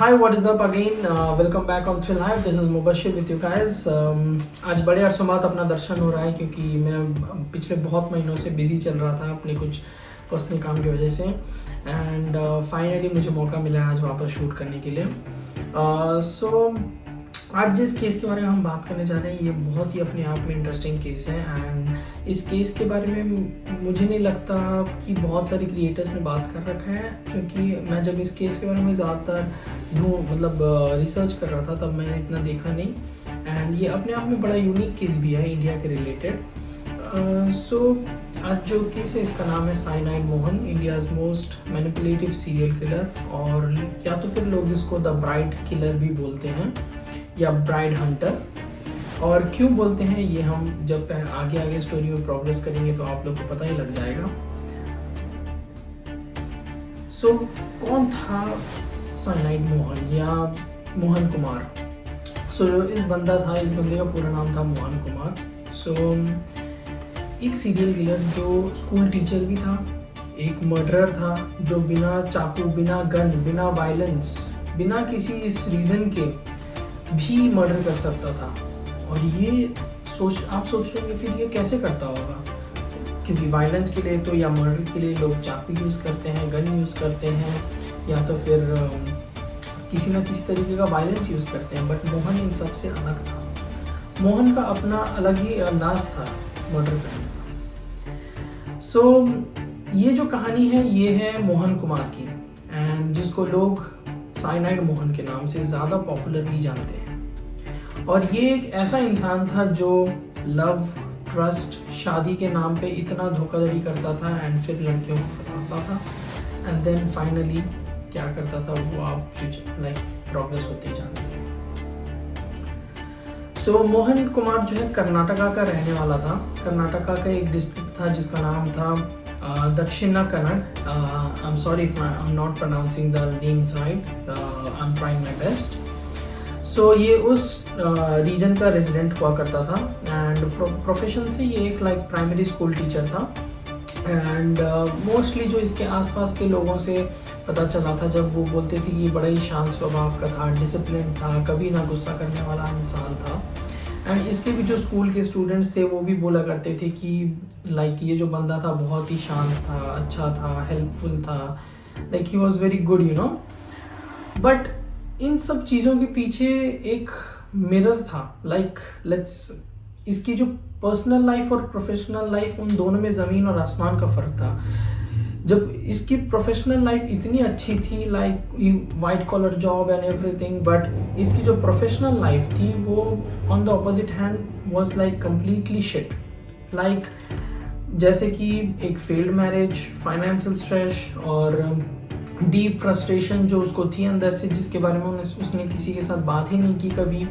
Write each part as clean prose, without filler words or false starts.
Hi, what is up again? Welcome back on Thrill Hive. This is Mubashir with you guys. आज बड़े अरसों बाद अपना दर्शन हो रहा है क्योंकि मैं पिछले बहुत महीनों से बिज़ी चल रहा था अपने कुछ पर्सनल काम की वजह से एंड फाइनली मुझे मौका मिला है आज वापस शूट करने के लिए. सो आज जिस केस के बारे में हम बात करने जा रहे हैं ये बहुत ही अपने आप में इंटरेस्टिंग केस है एंड इस केस के बारे में मुझे नहीं लगता कि बहुत सारे क्रिएटर्स ने बात कर रखा है, क्योंकि मैं जब इस केस के बारे में ज़्यादातर रिसर्च कर रहा था तब मैंने इतना देखा नहीं एंड ये अपने आप में बड़ा यूनिक केस भी है इंडिया के रिलेटेड. सो आज जो केस है इसका नाम है cyanide Mohan, India's most manipulative serial killer, और या तो फिर लोग इसको द ब्राइड किलर भी बोलते हैं या ब्राइड हंटर. और क्यों बोलते हैं ये हम जब आगे स्टोरी में प्रोग्रेस करेंगे तो आप लोग को पता ही लग जाएगा. सो कौन था साइनाइड मोहन या मोहन कुमार? सो इस बंदे का पूरा नाम था मोहन कुमार. सो एक सीरियल किलर जो स्कूल टीचर भी था, एक मर्डरर था जो बिना चाकू, बिना गन, बिना वायलेंस, बिना किसी इस रीज़न के भी मर्डर कर सकता था. और ये आप सोच रहे होंगे फिर ये कैसे करता होगा, क्योंकि वायलेंस के लिए तो या मर्डर के लिए लोग चाकू यूज़ करते हैं, गन यूज़ करते हैं या तो फिर किसी न किसी तरीके का वायलेंस यूज़ करते हैं. बट मोहन इन सबसे अलग था. मोहन का अपना अलग ही अंदाज था मर्डर करने का. सो ये जो कहानी है ये है मोहन कुमार की एंड जिसको लोग साइनाइड मोहन के नाम से ज़्यादा पॉपुलरली जानते हैं. और ये एक ऐसा इंसान था जो लव, ट्रस्ट, शादी के नाम पे इतना धोखाधड़ी करता था एंड फिर लड़कियों को फंसाता था एंड देन फाइनली क्या करता था वो आप प्रोग्रेस होते जाएंगे. सो मोहन कुमार जो है कर्नाटका का रहने वाला था. कर्नाटका का एक डिस्ट्रिक्ट था जिसका नाम था Dakshina Kannada. I am sorry if I am not pronouncing the names right. I am trying my best. So ये उस रीजन का रेजिडेंट हुआ करता था एंड प्रोफेशन से ये एक प्राइमरी स्कूल टीचर था. एंड मोस्टली जो इसके आसपास के लोगों से पता चला था जब वो बोलते थे कि ये बड़ा ही शांत स्वभाव का था, डिसिप्लिन था, कभी ना गुस्सा करने वाला इंसान था. एंड इसके भी जो स्कूल के स्टूडेंट्स थे वो भी बोला करते थे कि ये जो बंदा था बहुत ही शांत था, अच्छा था, हेल्पफुल था, he was very good you know. But in सब चीज़ों के पीछे एक मिरर था. इसकी जो पर्सनल लाइफ और प्रोफेशनल लाइफ, उन दोनों में ज़मीन और आसमान का फ़र्क था. जब इसकी प्रोफेशनल लाइफ इतनी अच्छी थी white collar job and everything, but इसकी जो प्रोफेशनल लाइफ थी वो on the opposite hand was completely shit. जैसे कि एक फेल्ड मैरिज, फाइनेंशियल स्ट्रेस और डीप फ्रस्ट्रेशन जो उसको थी अंदर से, जिसके बारे में उसने किसी के साथ बात ही नहीं की कभी.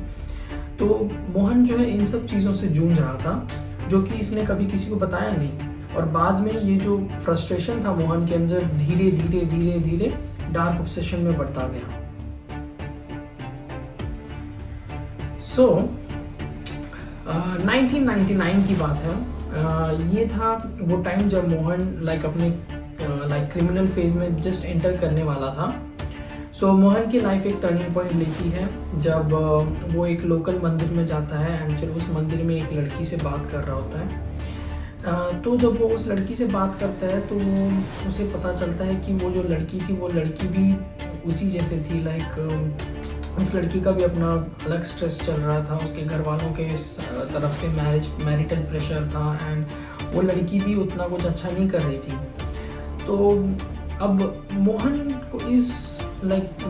तो मोहन जो है इन सब चीज़ों से जूझ रहा था जो कि इसने कभी किसी को बताया नहीं. और बाद में ये जो फ्रस्ट्रेशन था मोहन के अंदर धीरे धीरे डार्क ऑब्सेशन में बढ़ता गया. सो 1999 की बात है. ये था वो टाइम जब मोहन अपने क्रिमिनल फेज में जस्ट एंटर करने वाला था. सो मोहन की लाइफ एक टर्निंग पॉइंट लेती है जब वो एक लोकल मंदिर में जाता है एंड फिर उस मंदिर में एक लड़की से बात कर रहा होता है. तो जब वो उस लड़की से बात करता है तो उसे पता चलता है कि वो जो लड़की थी वो लड़की भी उसी जैसे थी. उस लड़की का भी अपना अलग स्ट्रेस चल रहा था, उसके घर वालों के तरफ से मैरिटल प्रेशर था एंड वो लड़की भी उतना कुछ अच्छा नहीं कर रही थी. तो अब मोहन को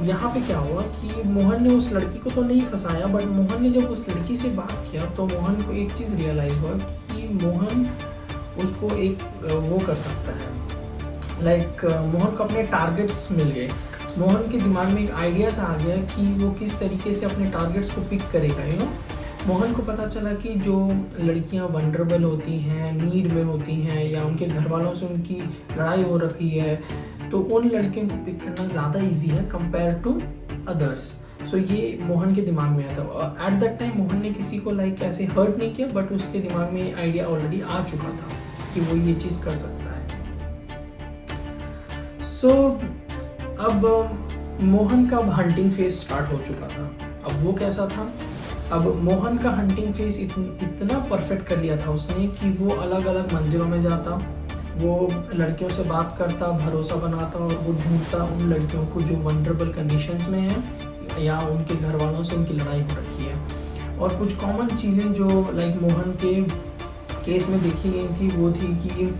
यहाँ पे क्या हुआ कि मोहन ने उस लड़की को तो नहीं फंसाया, बट मोहन ने जब उस लड़की से बात किया तो मोहन को एक चीज़ रियलाइज़ हुआ कि मोहन उसको एक वो कर सकता है. मोहन को अपने टारगेट्स मिल गए. मोहन के दिमाग में एक आइडिया सा आ गया कि वो किस तरीके से अपने टारगेट्स को पिक करेगा यू नो. मोहन को पता चला कि जो लड़कियां वनरेबल होती हैं, नीड में होती हैं या उनके घर वालों से उनकी लड़ाई हो रखी है, तो उन लड़कियों को पिक करना ज़्यादा इजी है कंपेयर टू अदर्स. सो ये मोहन के दिमाग में आया था. एट दैट टाइम मोहन ने किसी को ऐसे हर्ट नहीं किया, बट उसके दिमाग में आइडिया ऑलरेडी आ चुका था कि वो ये चीज़ कर सकता है. सो अब मोहन का अब हंटिंग फेज स्टार्ट हो चुका था। अब वो कैसा था, अब मोहन का हंटिंग फेज इतना परफेक्ट कर लिया था उसने कि वो अलग अलग मंदिरों में जाता, वो लड़कियों से बात करता, भरोसा बनाता और वो ढूंढता उन लड़कियों को जो वनरेबल कंडीशंस में हैं या उनके घर वालों से उनकी लड़ाई हो रखी है। और कुछ कॉमन चीज़ें जो लाइक मोहन के केस में देखी गई थी वो थी कि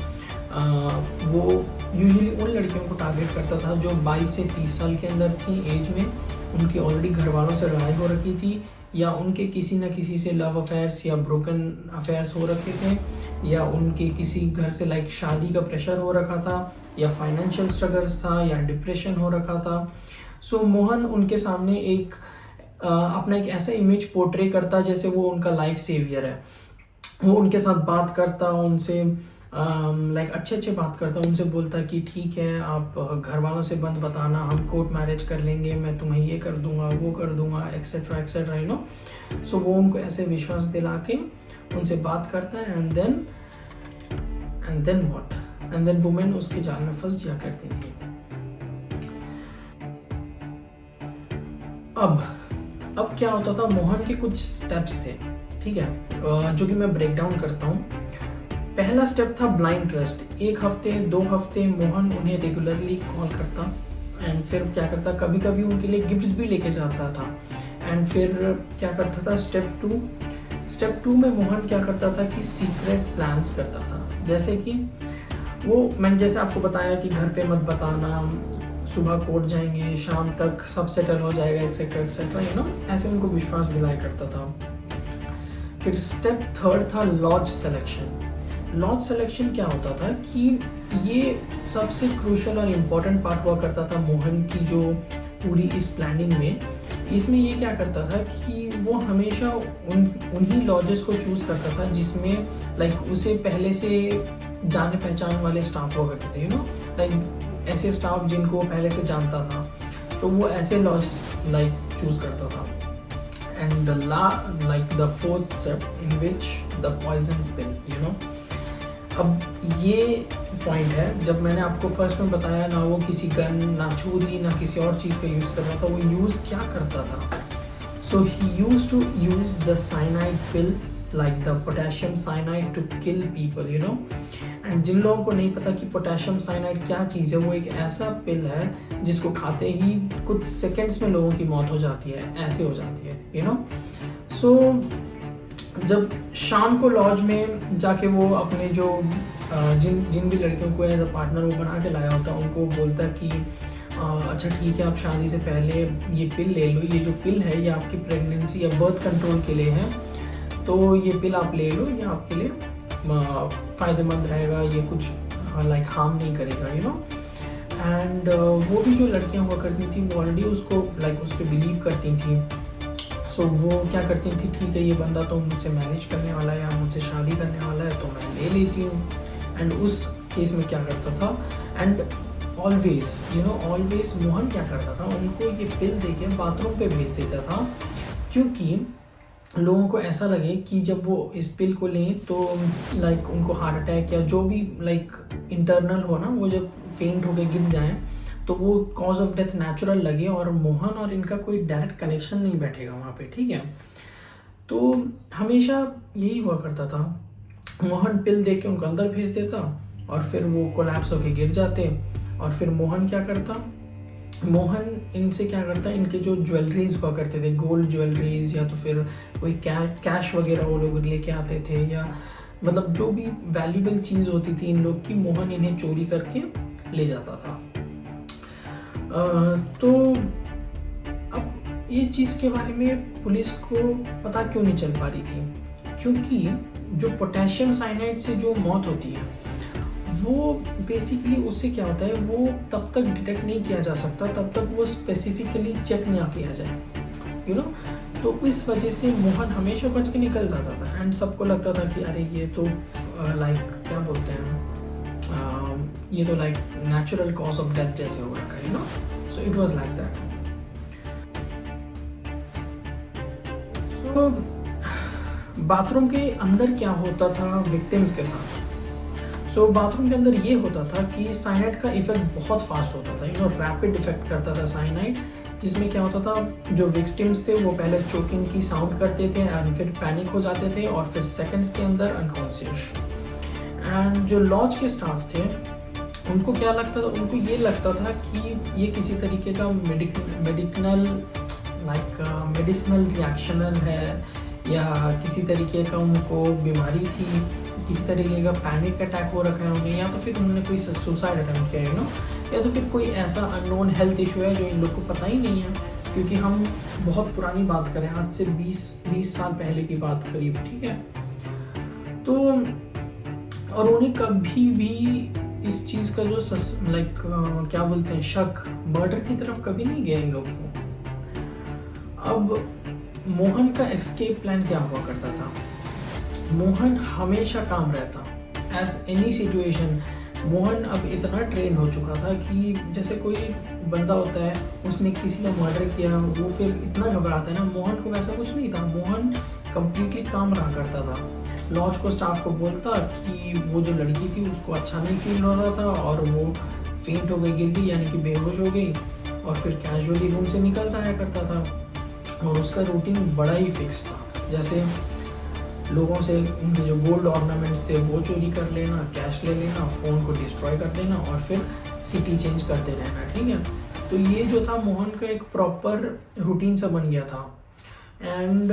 वो यूजुअली उन लड़कियों को टारगेट करता था जो 22 से 30 साल के अंदर थी एज में, उनकी ऑलरेडी घर वालों से लड़ाई हो रखी थी या उनके किसी न किसी से लव अफेयर्स या ब्रोकन अफेयर्स हो रखे थे या उनके किसी घर से लाइक शादी का प्रेशर हो रखा था या फाइनेंशियल स्ट्रगल्स था या डिप्रेशन हो रखा था। सो मोहन उनके सामने एक अपना एक ऐसा इमेज पोर्ट्रे करता जैसे वो उनका लाइफ सेवियर है। वो उनके साथ बात करता, उनसे लाइक अच्छे बात करता, उनसे बोलता कि ठीक है आप घर वालों से बंद बताना, हम कोर्ट मैरिज कर लेंगे, मैं तुम्हें ये कर दूंगा वो कर दूंगा एक्सेट्रा एक्सेट्रा यू नो। सो वो उनको ऐसे विश्वास दिला के उनसे बात करता है and then what, and then women उसके जाल में फंस जाया करती थी। अब क्या होता था, मोहन के कुछ स्टेप्स थे, ठीक है, जो कि मैं ब्रेक डाउन करता हूँ। पहला स्टेप था ब्लाइंड ट्रस्ट। 1 हफ्ते 2 हफ्ते मोहन उन्हें रेगुलरली कॉल करता एंड फिर क्या करता, कभी कभी उनके लिए गिफ्ट्स भी लेके जाता था। एंड फिर क्या करता था, स्टेप टू में मोहन क्या करता था कि सीक्रेट प्लान्स करता था। जैसे कि मैंने जैसे आपको बताया कि घर पे मत बताना, सुबह कोर्ट जाएंगे, शाम तक सब सेटल हो जाएगा एक्सेट्रा एक्सेट्रा यू नो, ऐसे उनको विश्वास दिलाया करता था। फिर स्टेप 3 था लॉज सिलेक्शन। लॉज सिलेक्शन क्या होता था कि ये सबसे क्रूशियल और इम्पोर्टेंट पार्ट हुआ करता था मोहन की जो पूरी इस प्लानिंग में। इसमें ये क्या करता था कि वो हमेशा उन्हीं लॉजेस को चूज़ करता था जिसमें लाइक उसे पहले से जाने पहचान वाले स्टाफ हुआ करते थे यू नो, लाइक ऐसे स्टाफ जिनको वो पहले से जानता था, तो वो ऐसे लॉज लाइक चूज़ करता था। And the fourth step in which the poison pill you know. अब ये पॉइंट है, जब मैंने आपको फर्स्ट में बताया ना वो किसी गन ना छुरी ना किसी और चीज़ का यूज़ कर रहा था, वो यूज़ क्या करता था, so he use to use the cyanide pill like the potassium cyanide to kill people you know. And जिन लोगों को नहीं पता कि पोटेशियम साइनाइड क्या चीज़ है, वो एक ऐसा पिल है जिसको खाते ही कुछ सेकेंड्स में लोगों की मौत हो जाती है, ऐसे हो जाती है यू नो। सो जब शाम को लॉज में जाके वो अपने जो जिन भी लड़कियों को एज अ पार्टनर वो बना के लाया होता उनको बोलता कि अच्छा ठीक है आप शादी से पहले ये पिल ले लो, ये जो पिल है ये आपकी प्रेगनेंसी या बर्थ कंट्रोल के लिए है, तो ये पिल आप ले लो, ये आपके लिए फ़ायदेमंद रहेगा, ये कुछ लाइक हार्म नहीं करेगा यू नो। एंड वो भी जो लड़कियां हुआ करती थी वो ऑलरेडी उसको लाइक उस पर बिलीव करती थी। सो वो क्या करती थी, ठीक है ये बंदा तो मुझसे मैरिज करने वाला है या मुझसे शादी करने वाला है तो मैं ले लेती हूँ। एंड उस केस में क्या करता था, and always you know always Mohan क्या करता था, उनको ये पिल देके बाथरूम पे भेज देता था, क्योंकि लोगों को ऐसा लगे कि जब वो इस पिल को लें तो लाइक उनको हार्ट अटैक या जो भी लाइक इंटरनल हो ना, वो जब फेंट होके गिर जाएं तो वो कॉज ऑफ डेथ नेचुरल लगे और मोहन और इनका कोई डायरेक्ट कनेक्शन नहीं बैठेगा वहाँ पे, ठीक है। तो हमेशा यही हुआ करता था, मोहन पिल दे के उनको अंदर भेज देता और फिर वो कोलैप्स होके गिर जाते और फिर मोहन क्या करता, मोहन इनसे क्या करता, इनके जो ज्वेलरीज हुआ करते थे, गोल्ड ज्वेलरीज या तो फिर कोई कैश वगैरह वो लोग लेके आते थे या मतलब जो भी वैल्यूबल चीज़ होती थी इन लोग की, मोहन इन्हें चोरी करके ले जाता था। तो अब ये चीज़ के बारे में पुलिस को पता क्यों नहीं चल पा रही थी, क्योंकि जो पोटेशियम साइनाइड से जो मौत होती है वो बेसिकली उससे क्या होता है, वो तब तक डिटेक्ट नहीं किया जा सकता तब तक वो स्पेसिफिकली चेक ना किया जाए यू नो। तो इस वजह से मोहन हमेशा बच के निकल जाता था एंड सबको लगता था कि अरे ये तो लाइक क्या बोलते हैं, ये तो like natural cause of death जैसे हो रखा है you know. So it was like that. So bathroom के अंदर क्या होता था विक्टिम्स के साथ, सो बाथरूम के अंदर ये होता था कि साइनाइड का इफेक्ट बहुत फास्ट होता था, रैपिड इफेक्ट करता था साइनाइड, जिसमें क्या होता था जो विक्टिम्स थे वो पहले चोकिंग की साउंड करते थे एंड फिर पैनिक हो जाते थे और फिर सेकंड्स के अंदर अनकॉन्शियस। एंड जो लॉज के स्टाफ थे उनको क्या लगता था, उनको ये लगता था कि ये किसी तरीके का मेडिसिनल रिएक्शन है या किसी तरीके का उनको बीमारी थी, किसी तरीके का पैनिक अटैक हो रखा है उन्हें, या तो फिर उन्होंने कोई सुसाइड अटेम्प्ट किया या तो फिर कोई ऐसा अननोन हेल्थ इशू है जो इन लोग को पता ही नहीं है, क्योंकि हम बहुत पुरानी बात करें, आज से 20 साल पहले की बात करीब, ठीक है। तो और उन्हें कभी भी इस चीज़ का जो क्या बोलते हैं शक, मर्डर की तरफ कभी नहीं गया इन लोगों को। अब मोहन का एस्केप प्लान क्या हुआ करता था, मोहन हमेशा काम रहता एज एनी सिचुएशन। मोहन अब इतना ट्रेन हो चुका था कि जैसे कोई बंदा होता है उसने किसी का मर्डर किया वो फिर इतना घबराता है ना, मोहन को वैसा कुछ नहीं था, मोहन कम्प्लीटली काम रहा करता था। लॉज को स्टाफ को बोलता कि वो जो लड़की थी उसको अच्छा नहीं फील हो रहा था और वो फेंट हो गई, गिर गई, यानी कि बेहोश हो गई, और फिर कैजुअली रूम से निकल जाया करता था। और उसका रूटीन बड़ा ही फिक्स था, जैसे लोगों से उनके जो गोल्ड ऑर्नामेंट्स थे वो चोरी कर लेना, कैश ले लेना, फ़ोन को डिस्ट्रॉय कर देना और फिर सिटी चेंज करते रहना, ठीक है। तो ये जो था मोहन का एक प्रॉपर रूटीन सा बन गया था। एंड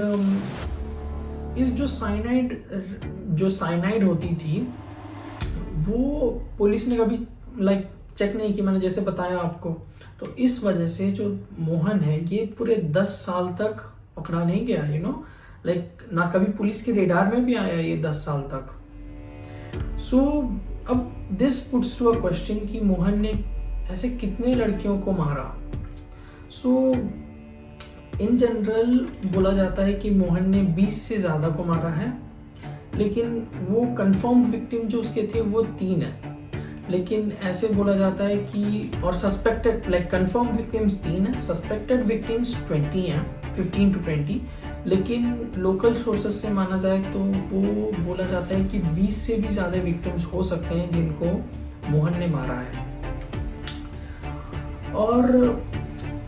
इस जो साइनाइड होती थी वो पुलिस ने कभी चेक नहीं की, मैंने जैसे बताया आपको। तो इस वजह से जो मोहन है ये पूरे 10 साल तक पकड़ा नहीं गया, ना कभी पुलिस के रेडार में भी आया ये 10 साल तक। सो अब this puts to a question कि मोहन ने ऐसे कितने लड़कियों को मारा। सो इन जनरल बोला जाता है कि मोहन ने 20 से ज़्यादा को मारा है, लेकिन वो कंफर्म विक्टिम जो उसके थे वो 3 है। लेकिन ऐसे बोला जाता है कि और सस्पेक्टेड कंफर्म विक्टिम्स 3 है, सस्पेक्टेड विक्टिम्स 20 हैं, 15 to 20। लेकिन लोकल सोर्सेस से माना जाए तो वो बोला जाता है कि 20 से भी ज़्यादा विक्टिम्स हो सकते हैं जिनको मोहन ने मारा है। और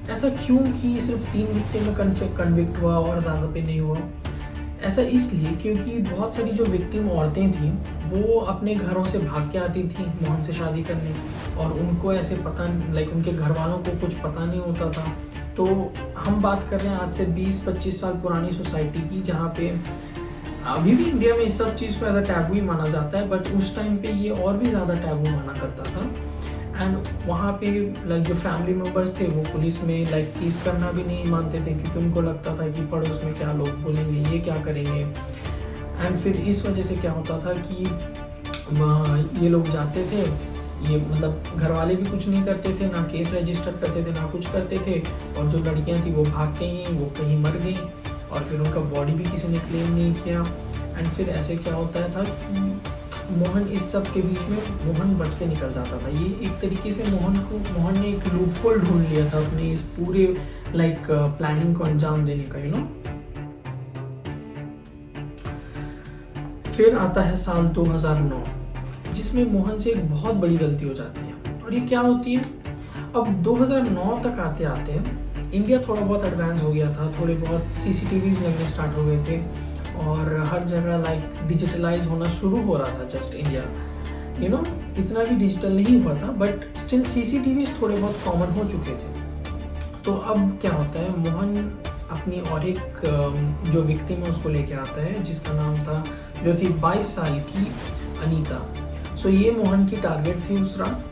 ऐसा क्यों कि सिर्फ 3 विक्टिम में कन्विक्ट हुआ और ज़्यादा पे नहीं हुआ? ऐसा इसलिए क्योंकि बहुत सारी जो विक्टिम औरतें थीं वो अपने घरों से भाग के आती थी मोहन से शादी करने, और उनको ऐसे पता उनके घर वालों को कुछ पता नहीं होता था। तो हम बात कर रहे हैं आज से 20-25 साल पुरानी सोसाइटी की, जहाँ पे अभी भी इंडिया में इस सब चीज़ को एज अ टैबू ही माना जाता है, बट उस टाइम पे ये और भी ज़्यादा टैबू माना करता था। एंड वहाँ पे जो फैमिली मेम्बर्स थे वो पुलिस में केस करना भी नहीं मानते थे, क्योंकि उनको लगता था कि पड़ोस में क्या लोग बोलेंगे, ये क्या करेंगे। एंड फिर इस वजह से क्या होता था कि ये लोग जाते थे, ये घर वाले भी कुछ नहीं करते थे, ना केस रजिस्टर करते थे, ना कुछ करते थे, और जो लड़कियां थी वो भाग के गई, वो कहीं मर गई, और फिर उनका बॉडी भी किसी ने क्लेम नहीं किया। एंड फिर ऐसे क्या होता था कि मोहन इस सब के बीच में मोहन बच के निकल जाता था। ये एक तरीके से मोहन ने एक लूपहोल ढूंढ लिया था अपने इस पूरे प्लानिंग को अंजाम देने का, फिर आता है साल 2009, जिसमें मोहन से एक बहुत बड़ी गलती हो जाती है। और ये क्या होती है, अब 2009 तक आते आते इंडिया थोड़ा बहुत एडवांस हो गया था, थोड़े बहुत CCTVs लगने स्टार्ट हो गए थे, और हर जगह डिजिटलाइज होना शुरू हो रहा था। जस्ट इंडिया इतना भी डिजिटल नहीं हुआ था, बट स्टिल CCTVs थोड़े बहुत कॉमन हो चुके थे। तो अब क्या होता है, मोहन अपनी और एक जो विक्टिम है उसको लेके आता है, जिसका नाम था, जो थी 22 साल की अनीता। सो ये मोहन की टारगेट थी उस रात।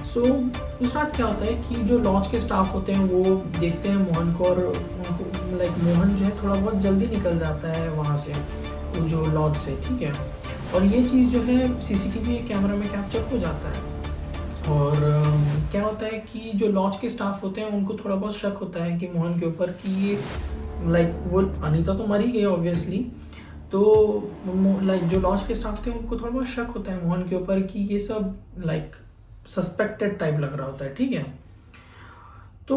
सो उस रात क्या होता है कि जो लॉज के स्टाफ होते हैं वो देखते हैं मोहन को, और उनको मोहन जो है थोड़ा बहुत जल्दी निकल जाता है वहाँ से, वो जो लॉज से, ठीक है। और ये चीज़ जो है CCTV कैमरा में कैप्चर हो जाता है। और क्या होता है कि जो लॉज के स्टाफ होते हैं उनको थोड़ा बहुत शक होता है कि मोहन के ऊपर, कि ये वो अनीता तो मर ही गई ऑब्वियसली, तो जो लॉज के स्टाफ थे उनको थोड़ा बहुत शक होता है मोहन के ऊपर कि ये सब सस्पेक्टेड टाइप लग रहा होता है, ठीक है। तो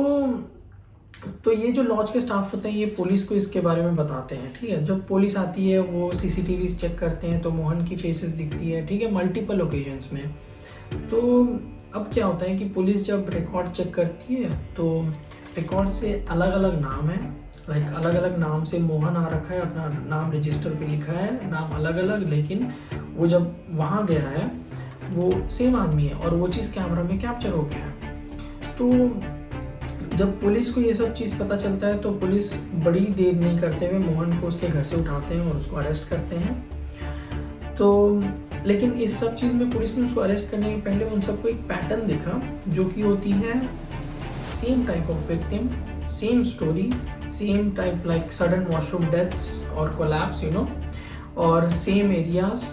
तो ये जो लॉज के स्टाफ होते हैं ये पुलिस को इसके बारे में बताते हैं, ठीक है। जब पुलिस आती है वो सीसीटीवी चेक करते हैं तो मोहन की फेसेस दिखती है, ठीक है, मल्टीपल ओकेजन्स में। तो अब क्या होता है कि पुलिस जब रिकॉर्ड चेक करती है तो रिकॉर्ड से अलग अलग नाम है, लाइक अलग अलग नाम से मोहन आ रखा है, अपना नाम रजिस्टर पे लिखा है, नाम अलग अलग, लेकिन वो जब वहाँ गया है वो सेम आदमी है और वो चीज़ कैमरा में कैप्चर हो गया है। तो जब पुलिस को ये सब चीज़ पता चलता है तो पुलिस बड़ी देर नहीं करते हुए मोहन को उसके घर से उठाते हैं और उसको अरेस्ट करते हैं। तो लेकिन इस सब चीज़ में पुलिस ने उसको अरेस्ट करने के पहले उन सबको एक पैटर्न दिखा जो कि होती है same type of victim, same story, same type like sudden washroom deaths और कोलैप्स, यू नो, और सेम एरियाज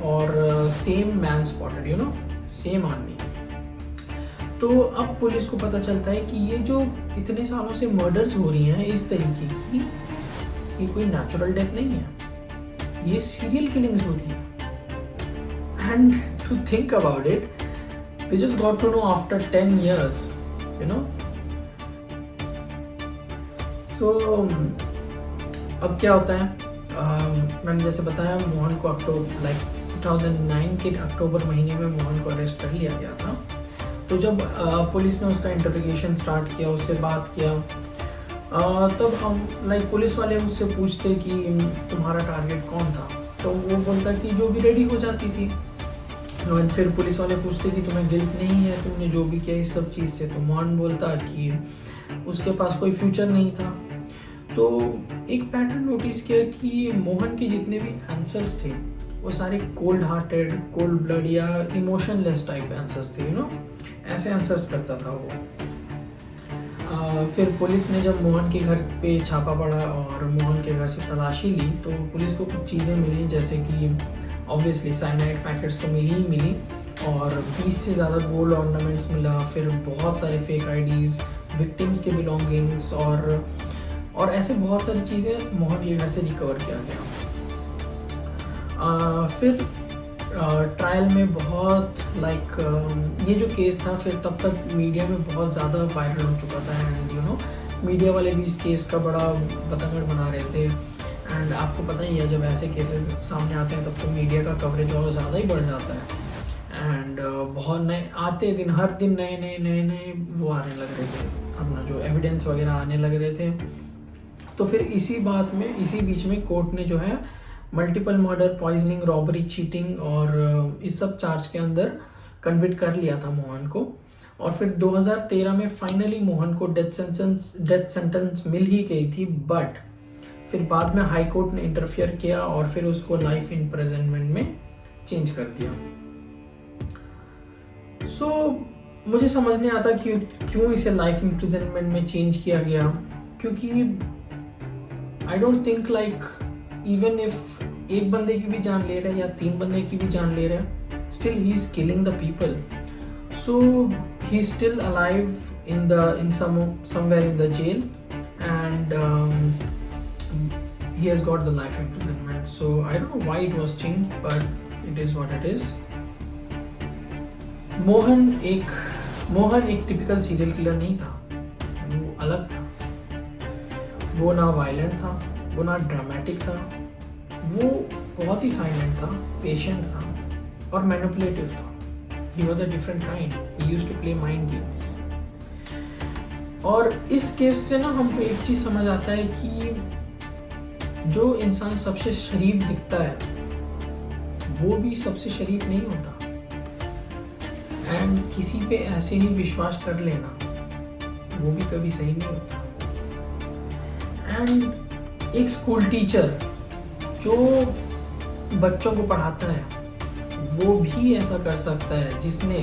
और same man spotted, you know, same आदमी। तो अब पुलिस को पता चलता है कि ये जो इतने सालों से मर्डर्स हो रही हैं इस तरीके की, ये कोई नेचुरल डेथ नहीं है, ये सीरियल किलिंग्स हो रही है। And to think about it, they just got to know after 10 years, you know. So अब क्या होता है, मैंने जैसे बताया मोहन को 2009 के अक्टूबर महीने में मोहन को अरेस्ट कर लिया गया था। तो जब पुलिस ने उसका इंटरोगेशन स्टार्ट किया, उससे बात किया, तब हम पुलिस वाले उससे पूछते कि तुम्हारा टारगेट कौन था, तो वो बोलता कि जो भी रेडी हो जाती थी। और फिर पुलिस वाले पूछते कि तुम्हें गिल्ट नहीं है, तुमने जो भी किया इस सब चीज़ से, तो मोहन बोलता कि उसके पास कोई फ्यूचर नहीं था। तो एक पैटर्न नोटिस किया कि मोहन के जितने भी आंसर्स थे वो सारे कोल्ड हार्टेड, कोल्ड ब्लड या इमोशनलेस टाइप आंसर्स थे, यू नो, ऐसे आंसर्स करता था वो। फिर पुलिस ने जब मोहन के घर पे छापा पड़ा और मोहन के घर से तलाशी ली तो पुलिस को कुछ चीज़ें मिली, जैसे कि ऑब्वियसली साइनाइड पैकेट्स तो मिली और 20 से ज़्यादा गोल्ड ऑर्नामेंट्स मिला, फिर बहुत सारे फेक आईडीज़, विक्टिम्स के बिलोंगिंग्स और ऐसे बहुत सारी चीज़ें मोहन के घर से रिकवर किया गया। फिर ट्रायल में बहुत ये जो केस था फिर तब तक मीडिया में बहुत ज़्यादा वायरल हो चुका था एंड यू नो मीडिया वाले भी इस केस का बड़ा बतंगड़ बना रहे थे। एंड आपको पता ही है जब ऐसे केसेस सामने आते हैं तब तो मीडिया का कवरेज और ज़्यादा ही बढ़ जाता है एंड बहुत नए आते दिन, हर दिन नए वो आने लग रहे थे, अपना जो एविडेंस वगैरह आने लग रहे थे। तो फिर इसी बीच में कोर्ट ने जो है multiple murder, poisoning, robbery, cheating और इस सब चार्ज के अंदर कन्विक्ट कर लिया था मोहन को। और फिर 2013 में फाइनली मोहन को डेथ सेंटेंस मिल ही गई थी, बट फिर बाद में हाई कोर्ट ने इंटरफियर किया और फिर उसको लाइफ इम्प्रिजनमेंट में चेंज कर दिया। सो मुझे समझ नहीं आता कि क्यों इसे लाइफ इम्प्रिजनमेंट में चेंज किया गया, क्योंकि I don't think even if एक बंदे की भी जान ले रहा है या 3 बंदे की भी जान ले रहा है, still he is killing the people. So he is still alive in somewhere in the jail and he has got the life imprisonment. So I don't know why it was changed, but it is what it is. Mohan एक typical serial killer नहीं था, वो अलग था। वो ना violent था, वो ना ड्रामेटिक था, वो बहुत ही साइलेंट था, पेशेंट था और मैनिपुलेटिव था। He was a different kind. He used to play mind games. और इस केस से ना हमको एक चीज़ समझ आता है कि जो इंसान सबसे शरीफ दिखता है वो भी सबसे शरीफ नहीं होता। एंड किसी पे ऐसे ही विश्वास कर लेना वो भी कभी सही नहीं होता। एंड एक स्कूल टीचर जो बच्चों को पढ़ाता है वो भी ऐसा कर सकता है, जिसने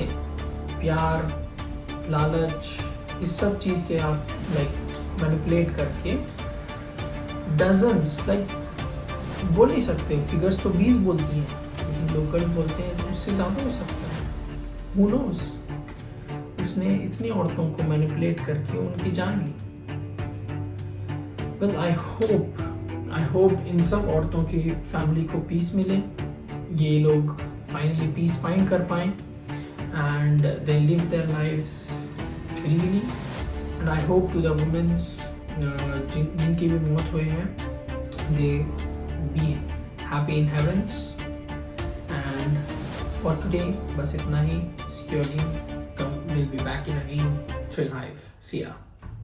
प्यार, लालच, इस सब चीज़ के आप मैनिपुलेट करके डजन्स बोल नहीं सकते, फिगर्स तो 20 बोलती हैं लेकिन लोकल बोलते हैं उससे ज़्यादा हो सकता है। Who knows? उसने इतनी औरतों को मैनिपुलेट करके उनकी जान ली। Well, I hope इन सब औरतों की फैमिली को पीस मिले, ये लोग फाइनली पीस फाइंड कर पाएँ and they live their lives freely and I hope to the womens जिनकी भी मौत हुई है, they be happy in heavens. And for today बस इतना ही। See you again, will be back in again thrill life. See या।